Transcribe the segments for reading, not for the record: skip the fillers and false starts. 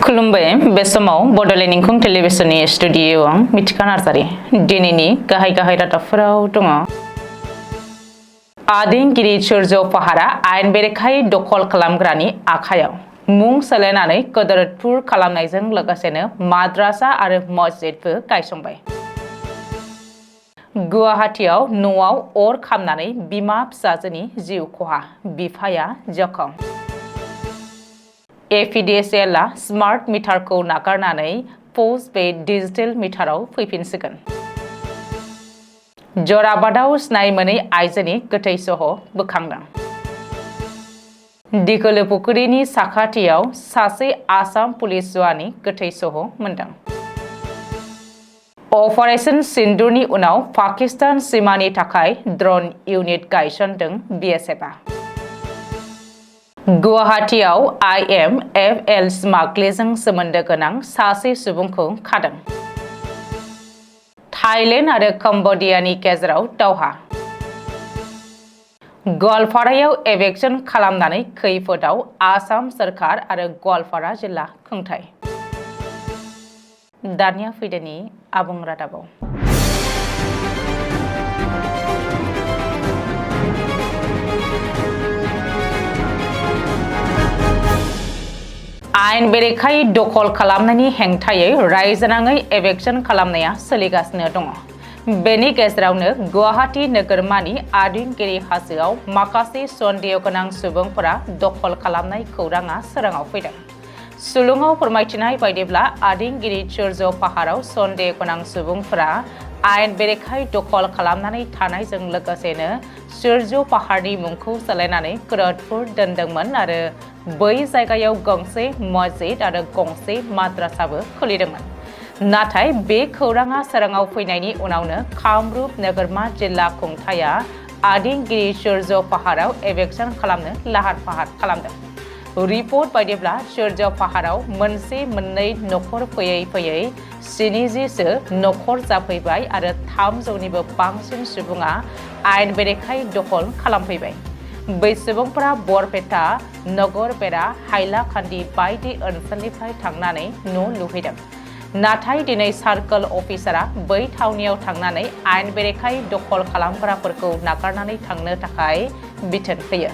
खुलुमबाय बे समाव बडलेण्ड इंखं टेलिभिजननि स्टुडिय'आव मिथिखा नार्जारि दिनैनि गाहाय रादाबफोराव दङ। आदिंगिरि सूर्य पाहारा आयेन बेरेखायै दखल खालामग्रानि आखायाव मुं सोलायनानै कदरतपुर खालामनायजों लोगोसेनो माद्रासा आरो मस्जिदबो गायसंबाय। गुवाहाटीआव न'आव अर खामनानै बिमा फिसाजोनि जिउ खहा, बिफाया जखम। एपीडीएसएलआ स्मार्ट मिटारखौ नागारनानै पोस्टपेड डिजिटेल मिटाराव फैफिनसिगोन। जराबादाव सिनाय मोनै आइजोनि गोथै सह बोखांदों। दिघोलोपुखुरीनि साखाथियाव सासे आसाम पुलिस जवाननि गोथै सह मोनदों। अपारेशन सिन्दुरनि उनाव पाकिस्तान सीमानि थाखाय ड्रन इउनिट गायसनदों बीएसएफआ। गुवाहाटीआव IMFL स्माग्लिंजों सोमोन्दो गोनां सासे सुबुंखौ खादों। थाईलैंड आरो कम्बोडियानि गेजेराव दावहा। गवालपारायाव एवेक्सन खालामनानै खैफोदाव आसाम सोरखार आरो गवालपारा जिल्ला खुंथाय। दानिया फैदोनि आबुं रादाबाव। आयेन बेरेखायै दखल खालामनायनि हेंथायै रायजोनाङै एवेक्सन खालामनाया सोलिगासिनो दङ। बेनि गेजेरावनो गुवाहाटी नोगोरमानि आदिंगिरि हाजोआव माखासे सन्देह गोनां सुबुंफोरा दखल खालामनाय खौराङा सोराङाव फैदों। सुलुङाव फोरमायथिनाय बायदिब्ला आदिंगिरि सूर्य पाहाराव सन्देह गोनां सुबुंफोरा आयेन बेरेखायै दखल खालामनानै थानायजों लोगोसेनो सूर्य पाहारनि मुंखौ सोलायनानै कदरतपुर दोनदोंमोन आरो बै जायगायाव गंसे मस्जिद आरो गंसे माद्रासाबो खुलिदोंमोन। नाथाय बे खौराङा सोराङाव फैनायनि उनावनो कामरुप नोगोरमा जिल्ला खुंथाया आदिंगिरि सूर्य पाहाराव एवेक्सन खालामनो लाहार फाहार खालामदों। रिपर्ट बायदिब्ला सूर्य पाहाराव मोननै नखर फैयै 70सो नखर जाफैबाय आरो 300निबो बांसिन सुबुङा आयेन बेरेखायै दखल खालामफैबाय। बै सुबुंफोरा बरपेटा, नगरबेरा, हाइलाकान्दि बायदि ओनसोलनिफ्राय थांनानै न' लुहैदों। नाथाय दिनै सार्कल अफिसारा बै थावनियाव थांनानै आयेन बेरेखायै दखल खालामग्राफोरखौ नागारनानै थांनो थाखाय बिथोन होयो।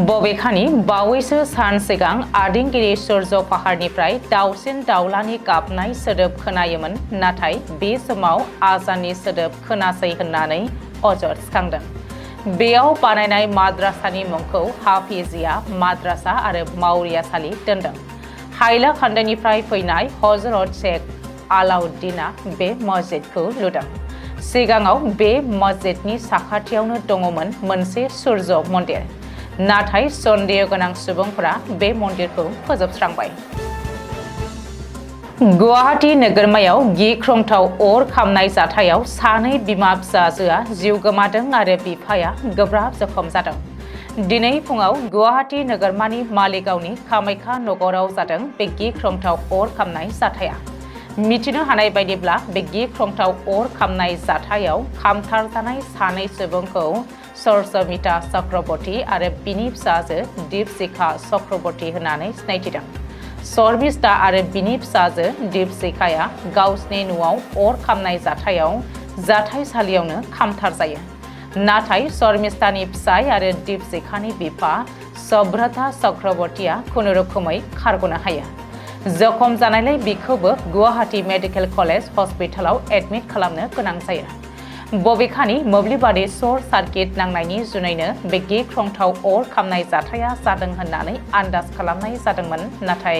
बबेखानि बावैसो सान सिगां आदिंगिरि सूर्य पाहारनिफ्राय दाउसिन दाउलानि गाबनाय सोदोब खोनायोमोन, नाथाय बे समाव आजाननि सोदोब खोनासै होननानै अजद थिखांदों। बेयाव बानायनाय माद्रासानि मुंखौ हाफिजिया माद्रासा आरो मावरियासालि दोनदों। हाइलाकान्दीनिफ्राय फैनाय हजरत शेख आलाउद्दीना बे मस्जिदखौ लुदों। सिगाङाव बे मस्जिदनि साखाथियावनो दङमोन मोनसे सूर्य मन्दिर, नाथाय सन्देह गोनां सुबुंफोरा बे मन्दिरखौ फोजोबस्रांबाय। गुवाहाटी नोगोरमायाव गिख्रंथाव अर खामनाय जाथायाव सानै बिमा फिसाजोआ जिउ गोमादों आरो बिफाया गोब्राब जखम जादों। दिनै फुङाव गुवाहाटी नोगोरमानि मालिगावनि कामाख्या नगराव जादों बे गिख्रंथाव अर खामनाय जाथाया। मिथिनो हानाय बायदिब्ला बे गिख्रंथाव अर खामनाय जाथायाव खामथारजानाय सानै सुबुंखौ सरसमिता चक्रवर्ती आरो बिनि फिसाजो दीपशिखा चक्रवर्ती होननानै सिनायथिदों। शर्मिष्ठा आरो बिनि फिसाजो दीपशिखाया गावसिनि न'आव अर खामनाय जाथायाव जाथाइसालियावनो खामथारजायो। नाथाय शर्मिष्ठानि फिसाय आरो दीपशिखानि बिफा सभ्रता चक्रवर्तीया खुनुरुखुमै खारग'नो हायो। जखम जानायलाय बिखौबो गुवाहाटी मेडिकेल कलेज हस्पिटालाव एडमिट खालामनो गोनां जायो। बबेखानि मोब्लिबारि सर्ट सार्किट नांनायनि जुनैनो बे गिख्रंथाव अर खामनाय जाथाया जादों होननानै आन्दाज खालामनाय जादोंमोन, नाथाय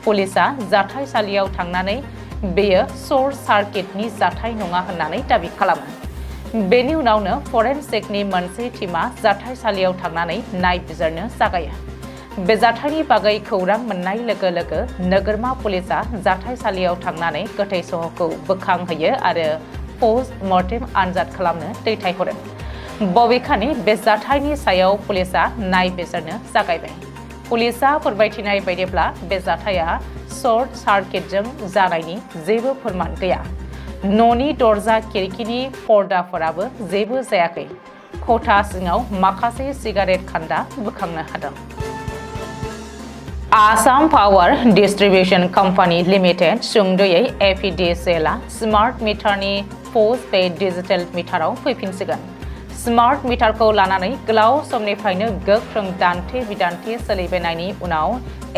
पुलिसआ जाथाइसालियाव थांनानै बेयो सर्ट सार्किटनि जाथाय नङा होननानै दाबि खालामो। बेनि उनावनो फरेनसिकनि मोनसे टीमा जाथाइसालियाव थांनानै नायबिजिरनो जागायो। बे जाथायनि बागै खौरां मोननाय लोगो लोगो नोगोरमा पुलिसआ जाथाइसालियाव थांनानै गोथै सहखौ बोखांहोयो आरो पस्ट मर्टेम आनजाद खालामनो दैथायहरो। बबेखानि बे जाथायनि सायाव पुलिसआ नायबिजिरनो जागायबाय। पुलिसआ फोरमायथिनाय बायदिब्ला बे जाथाया सर्ट सार्किटजों जानायनि जेबो फोरमान गैया। न'नि दरजा खिरखिनि पर्दाफोराबो जेबो जायाखै। खथा सिङाव माखासे सिगारेट खान्दा बोखांनो हादों। Assam Power Distribution Company Limited सुंद'यै APDCL स्मार्ट मिटारनि पोस्टपेड डिजिटेल मिटाराव फैफिनसिगोन। स्मार्ट मिटारखौ लानानै गोलाव समनिफ्रायनो गोख्रों दान्थे-बिदान्थे सोलिबोनायनि उनाव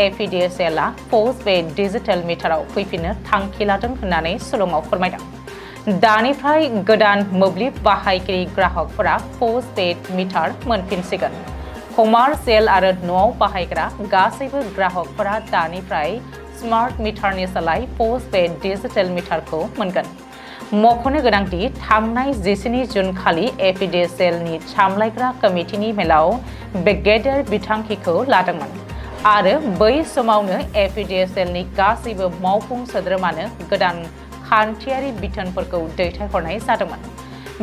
APDCL पोस्टपेड डिजिटेल मिटाराव फैफिननो थांखि लादों होननानै सुलुङाव फोरमायदों। दानिफ्राय गोदान मोब्लिब बाहायगिरि ग्राहकफोरा पोस्टपेड मिटार मोनफिनसिगोन। कमार्शियेल आरो न'आव बाहायग्रा गासैबो ग्राहकफोरा दानिफ्राय स्मार्ट मिटारनि सोलाय पोस्टपेड डिजिटेल मिटारखौ मोनगोन। मख'नो गोनांदि थांनाय 17 जुन खालि APDCLनि सामलायग्रा कमिटिनि मेलाव बे गेदेर बिथांखिखौ लादोंमोन आरो बै समावनो APDCLनि गासैबो मावफुं सोद्रोमानो गोदान खान्थियारि बिथोनफोरखौ दैथायहरनाय जादोंमोन।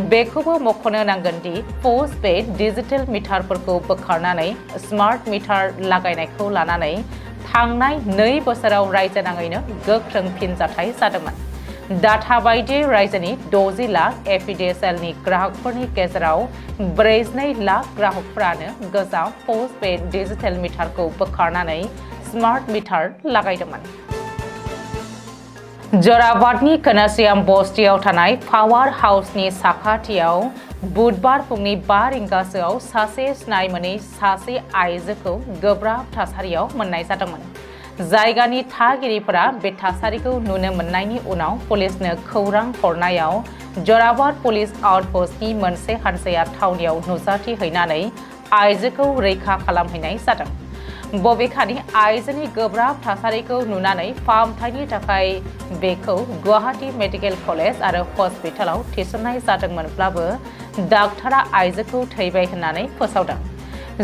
बेखौबो मख'नो नांगोन दि पोस्टपेड डिजिटेल मिटारफोरखौ बोखारनानै स्मार्ट मिटार लागायनायखौ लानानै थांनाय 2 बोसोराव रायजो नाङैनो गोख्रों फिनजाथाय जादोंमोन। डाटा बायदियै रायजोनि 60 लाख APDCLनि ग्राहकफोरनि गेजेराव 42 लाख ग्राहकफोरानो गोजाम पोस्टपेड डिजिटेल मिटारखौ बोखारनानै स्मार्ट मिटार लागायदोंमोन। जराबादनि कनासियाम बस्तियाव थानाय पावार हाउसनि साखाथियाव बुधबार फुंनि 5 रिंगासोआव सासे सिनाय मोनै सासे आइजोखौ गोब्राब थासारियाव मोननाय जादोंमोन। जायगानि थागिरिफोरा बे थासारिखौ नुनो मोननायनि उनाव पुलिसनो खौरां हरनायाव जराबाद पुलिस आउटपोस्टनि मोनसे हानजाया थावनियाव नुजाथि हैनानै आइजोखौ रैखा खालामहैनाय जादों। बबेखानि आइजोनि गोब्राब थासारिखौ नुनानै फाहामथायनि थाखाय बेखौ गुवाहाटी मेडिकेल कलेज आरो हस्पिटालाव थिसननाय जादोंमोनब्लाबो डाक्टारा आइजोखौ थैबाय होननानै फोसावदों।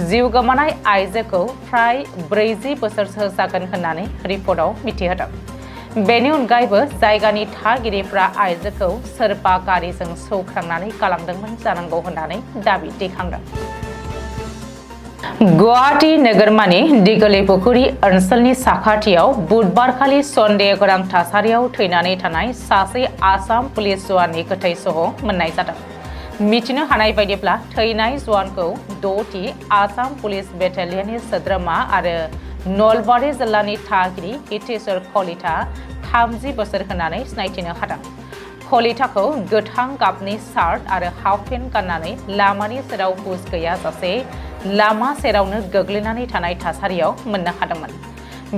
जिउ गोमानाय आइजोखौ फ्राय 40 बोसोरसो जागोन होननानै रिपर्टआव मिथिहोदों। बेनि अनगायैबो जायगानि थागिरिफ्रा आइजोखौ सोरबा गारिजों सौख्रांनानै गालांदोंमोन जानांगौ होननानै दाबि दैखांदों। गुवाहाटी नोगोरमानि दिघलीपुखुरी ओनसोलनि साखाथियाव बुधबारखालि सन्देह गोनां थासारियाव थैनानै थानाय सासे आसाम पुलिस जवाननि गोथै सह मोननाय जादों। मिथिनो हानाय बायदिब्ला थैनाय जवानखौ 6थि आसाम पुलिस बेटालियननि सोद्रोमा आरो नलबारि जिल्लानि थागिरि हितेश्वर कलिता 30 बोसोर होननानै सिनायथिनो हादों। कलिताखौ गोथां गाबनि शार्ट आरो हाफ पेन्ट गाननानै लामानि सेराव हुस गैयाजासे लामा सेरावनो गोग्लैनानै थानाय थासारियाव मोननो हादोंमोन।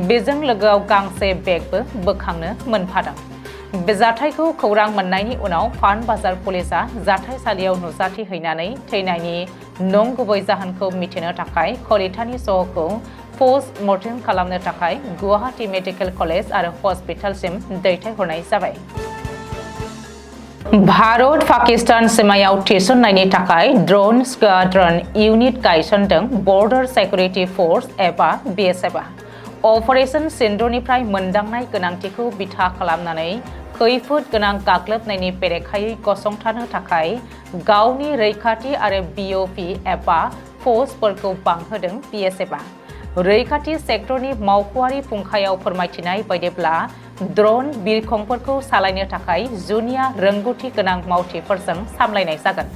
बेजों लोगोआव गांसे बेगबो बोखांनो मोनफादों। बे जाथायखौ खौरां मोननायनि उनाव पान बाजार पुलिसआ जाथायसालियाव नुजाथि हैनानै थैनायनि नंगुबै जाहोनखौ मिथिनो थाखाय कलितानि सहखौ पोस्ट मर्टेम खालामनो थाखाय गुवाहाटी मेडिकेल कलेज आरो हस्पिटालसिम दैथायहरनाय जाबाय। भारत पाकिस्तान सीमायाव थिसननायनि थाखाय ड्रोन स्क्वाड्रन इउनिट गायसनदों बर्डार सिकिउरिटि फोर्स एबा BSF। अपारेशन सिन्दुरनिफ्राय मोनदांनाय गोनांथिखौ बिथा खालामनानै खैफोद गोनां गाग्लोबनायनि बेरेखायै गसंथानो थाखाय गावनि रैखाथि आरो BOP एबा फोर्सफोरखौ बांहोदों BSF। रैखाथि सेक्टरनि मावख'आरि फुंखायाव फोरमायथिनाय बायदिब्ला ड्रोन बिरखंफोरखौ सालायनो थाखाय जुनिया रोंगौथि गोनां मावथिफोरजों सामलायनाय जागोन।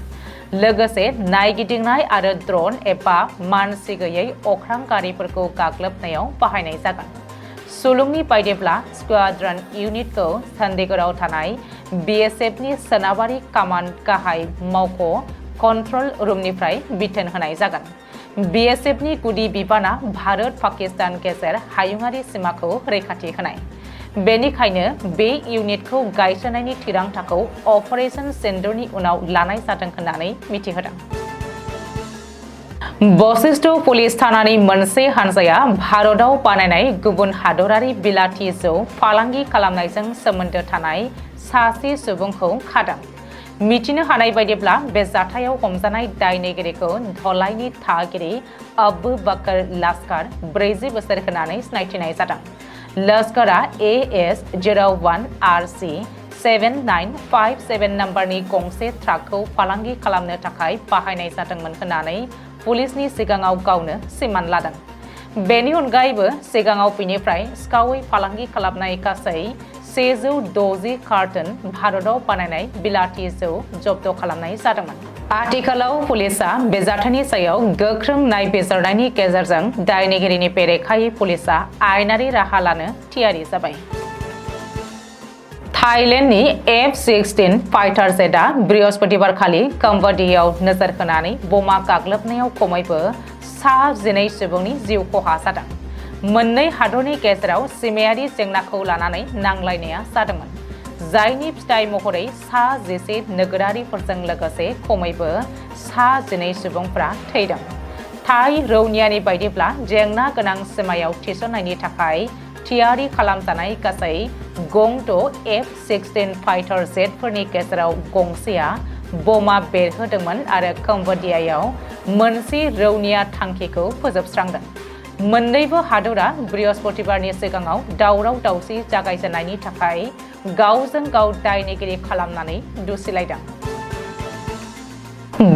लोगोसे नायगिदिंनाय आरो ड्रोन एबा मानसि गैयै अख्रां गारिफोरखौ गाग्लोबनायाव बाहायनाय जागोन। सुलुंनि बायदिब्ला स्क्वाड्रन इउनिटखौ चन्डीगढ़आव थानाय BSFनि सोनाबारि कामान्ड गाहाय मावख' कन्ट्रल रुमनिफ्राय बिथोन होनाय जागोन। BSFनि गुदि बिबाना भारत पाकिस्तान गेजेर हायुङारि सीमाखौ रैखाथि होनाय। बेनिखायनो बे इउनिटखौ गायसननायनि थिरांथाखौ अपारेशन सिन्दुरनि उनाव लानाय जादों होननानै मिथिहोदों। बशिष्ठ पुलिस थानानि मोनसे हानजाया भारतआव बानायनाय गुबुन हादरारि बिलाथि जौ फालांगि खालामनायजों सोमोन्दो थानाय सासे सुबुंखौ खादों। मिथिनो हानाय बायदिब्ला बे जाथायाव हमजानाय दायनिगिरिखौ धलाईनि थागिरि अबु बकर लस्कर 40 बोसोर होननानै सिनायथिनाय जादों। लस्करा AS01RC 7957 नम्बरनि गंसे ट्राकखौ फालांगि खालामनो थाखाय बाहायनाय जादोंमोन होननानै पुलिसनि सिगाङाव गावनो सिमान लादों। बेनि अनगायैबो सिगाङाव बिनिफ्राय सिखावै फालांगि खालामनाय गासै 160 कार्टन भारतआव बानायनाय बिलाथि जौ जब्द खालामनाय जादोंमोन। आथिखालाव पुलिसा बे जाथायनि सायाव गोख्रों नायबिजिरनायनि गेजेरजों दायनिगिरिनि बेरेखायै पुलिसा आयेनारि राहा लानो थियारि जाबाय। थाईलैंडनि F-16 फाइटार जेटआ बृहस्पतिबार खालि कम्बोडियायाव नोजोर होनानै बमा गाग्लोबनायाव खमैबो 19 सुबुंनि जिउ खहा जादों। मोननै हादरनि गेजेराव सिमायारि जेंनाखौ लानानै नांलायनाया जादोंमोन, जायनि फिथाइ महरै 11 नोगोरारिफोरजों लोगोसे खमैबो 11 सुबुंफ्रा थैदों। थाई रौनियानि बायदिब्ला जेंना गोनां सिमायाव थिसननायनि थाखाय थियारि खालामजानाय गासै गंद' F-16 फाइटार जेटफोरनि गेजेराव गंसेया बमा बेरहोदोंमोन आरो कम्बोडियायाव मोनसे रौनिया थांखिखौ फोजोबस्रांदों। मोन्नैबो हादरा बृहस्पतिबारनि सिगाङाव दावराव दावसि जागायजेननायनि थाखाय गावजों गाव दायनिगिरि खालामनानै दुसिलायदों।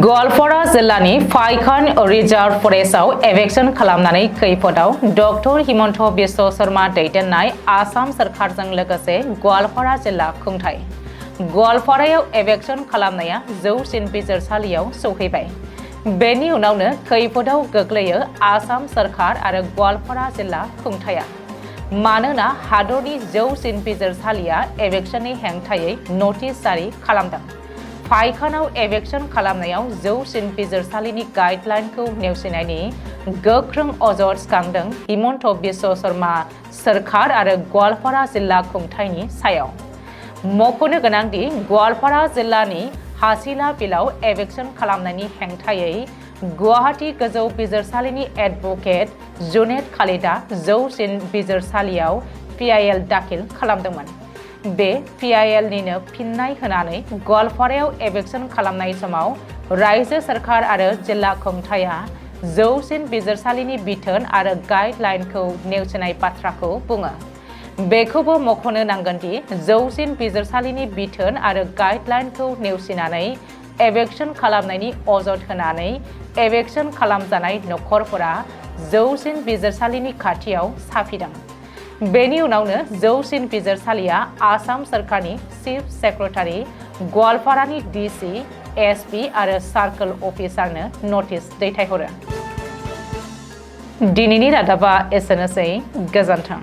गवालपारा जिल्लानि फाइखान रिजार्भ फरेस्टआव एभेक्सन खालामनानै खैफोदाव डक्टर हिमन्त बिश्व शर्मा दैदेननाय आसाम सरकारजों लोगोसे गवालपारा जिल्ला खुंथाय। गवालपारायाव एभेक्सन खालामनाया जौसिन बिजिरसालियाव सौहैबाय। बेनि उनावनो खैफोदाव गोग्लैयो आसाम सरकार आरो गवालपारा जिल्ला खुंथाया, मानोना हादरनि जौसिन बिजिरसालिया एभेक्सननि हेंथायै नटिस जारि खालामदों। फाइखानाव एभेक्सन खालामनायाव जौसिन बिजिरसालिनि गाइडलाइनखौ नेवसिनायनि गोख्रों अजद थिखांदों हिमन्त बिश्व शर्मा सरकार आरो गवालपारा जिल्ला खुंथायनि सायाव। मख'नो गोनांदि गवालपारा जिल्लानि हासिला बिलाव एभेक्सन खालामनायनि हेंथायै गुवाहाटी गोजौ बिजिरसालिनि एडभोकेट जुनेद खालिदआ जौसिन बिजिरसालियाव PIL दाखिल खालामदोंमोन। बे PILनिनो फिननाय होनानै गवालपारायाव एभेक्सन खालामनाय समाव रायजो सरकार आरो जिल्ला खुंथाया जौसिन बिजिरसालिनि बिथोन आरो गाइडलाइनखौ नेवसिनाय बाथ्राखौ बुङो। बेखौबो मख'नो नांगोनदि जौसिन बिजिरसालिनि बिथोन आरो गाइडलाइनखौ नेवसिनानै एभेक्सन खालामनायनि अजद होनानै एभेक्सन खालामजानाय नखरफोरा जौसिन बिजिरसालिनि खाथियाव साफिदों। बेनि उनावनो जौसिन बिजिरसालिया आसाम सरकारनि चिफ सेक्रेटारि, गवालपारानि DC, SP आरो सार्कल अफिसारनो नटिस दैथायहरो। दिनैनि रादाबा एसेनोसै, गोजोन्थों।